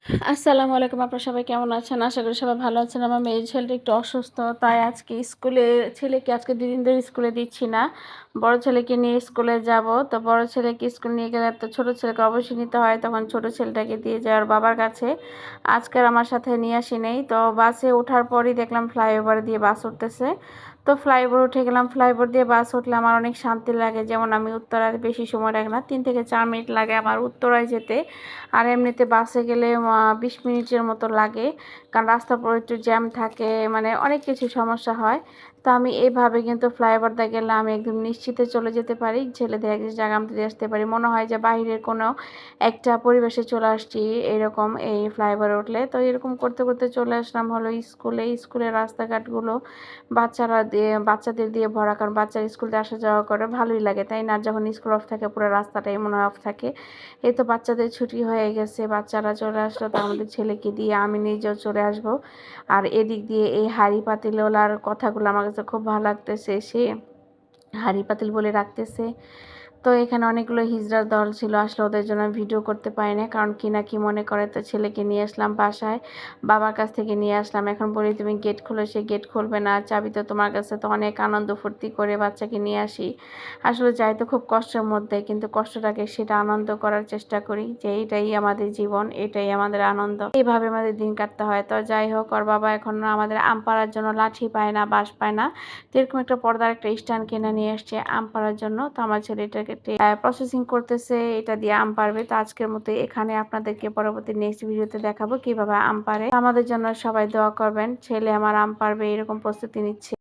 আসসালামু আলাইকুম। আপনারা সবাই কেমন আছেন? আশা করি সবাই ভালো আছেন। আমার মেয়ের ছেলেটা একটু অসুস্থ। তাই আজকে ছেলেকে আজকে ২ দিন ধরে স্কুলে দিচ্ছি না। বড় ছেলেকে নিয়ে স্কুলে যাব। তো বড় ছেলেকে স্কুল নিয়ে গেলে তো ছোট ছেলেকে অবশ্যই নিতে হয়। তখন ছোট ছেলেটাকে দিয়ে যায় ওর বাবার কাছে। আজকে আর আমার সাথে নিয়ে আসি নাই। তো বাসে ওঠার পরই দেখলাম ফ্লাইওভার দিয়ে বাস উঠতেছে। তো ফ্লাইওভার উঠে গেলাম। ফ্লাইওভার দিয়ে বাস উঠলে আমার অনেক শান্তি লাগে। যেমন আমি উত্তরায় বেশি সময় লাগে না। ৩ থেকে ৪ মিনিট লাগে আমার উত্তরায় যেতে। আর এমনিতে বাসে গেলে ২০ মিনিটের মতো লাগে। কারণ রাস্তার পর একটু জ্যাম থাকে, মানে অনেক কিছু সমস্যা হয়। তো আমি এইভাবে কিন্তু ফ্লাইওভার দিয়ে গেলে আমি একদম নিশ্চিন্তে চলে যেতে পারি। ছেলেদের এক জায়গা আমি দিয়ে আসতে পারি। মনে হয় যে বাহিরের কোনো একটা পরিবেশে চলে আসছি এরকম এই ফ্লাইওভারে উঠলে। তো এরকম করতে, করতে চলে আসলাম হলো স্কুলে। স্কুলের রাস্তাঘাটগুলো বাচ্চাদের দিয়ে ভরা। কারণ বাচ্চারা স্কুল দিয়ে আসা যাওয়া করে ভালোই লাগে, তাই না? যখন স্কুল অফ থাকে পুরো রাস্তাটাই মনে হয় অফ থাকে। এই তো বাচ্চাদের ছুটি হয়ে গেছে, বাচ্চারা চলে আসলো। তো আমাদের ছেলেকে দিয়ে আমি নিজেও চলে আসব। আর এদিক দিয়ে এই হাঁড়ি পাতিলওয়ালার কথাগুলো আমার কাছে খুব ভালো লাগতেছে। সে হাঁড়ি পাতিল বলে রাখতেছে। তো এখানে অনেকগুলো হিজড়ার দল ছিল। আসলে ওদের জন্য ভিডিও করতে পারি না, কারণ কি না কি মনে করে। তো ছেলেকে নিয়ে আসলাম বাসায়, বাবার কাছ থেকে নিয়ে আসলাম। এখন বলি তুমি গেট খোলো, সে গেট খুলবে না। চাবি তো তোমার কাছে। তো অনেক আনন্দ ফুর্তি করে বাচ্চাকে নিয়ে আসি। আসলে যাই তো খুব কষ্টের মধ্যে, কিন্তু কষ্টটাকে সেটা আনন্দ করার চেষ্টা করি, যে এটাই আমাদের জীবন, এটাই আমাদের আনন্দ। এইভাবে আমাদের দিন কাটতে হয়। তো যাই হোক, ওর বাবা এখন আমাদের আম পাড়ার জন্য লাঠি পায় না, বাঁশ পায় না। তো এরকম একটা পর্দার একটা স্ট্যান্ড কিনে নিয়ে আসছে আম পাড়ার জন্য। তো আমার ছেলে এটাকে প্রসেসিং করতেছে, এটা দিয়ে আম পাড়বে। তো আজকের মতো এখানে, আপনাদেরকে পরবর্তী নেক্সট ভিডিওতে দেখাবো কিভাবে আম পাড়ে। আমাদের জন্য সবাই দোয়া করবেন। ছেলে আমার আম পাড়বে এরকম প্রস্তুতি নিচ্ছে।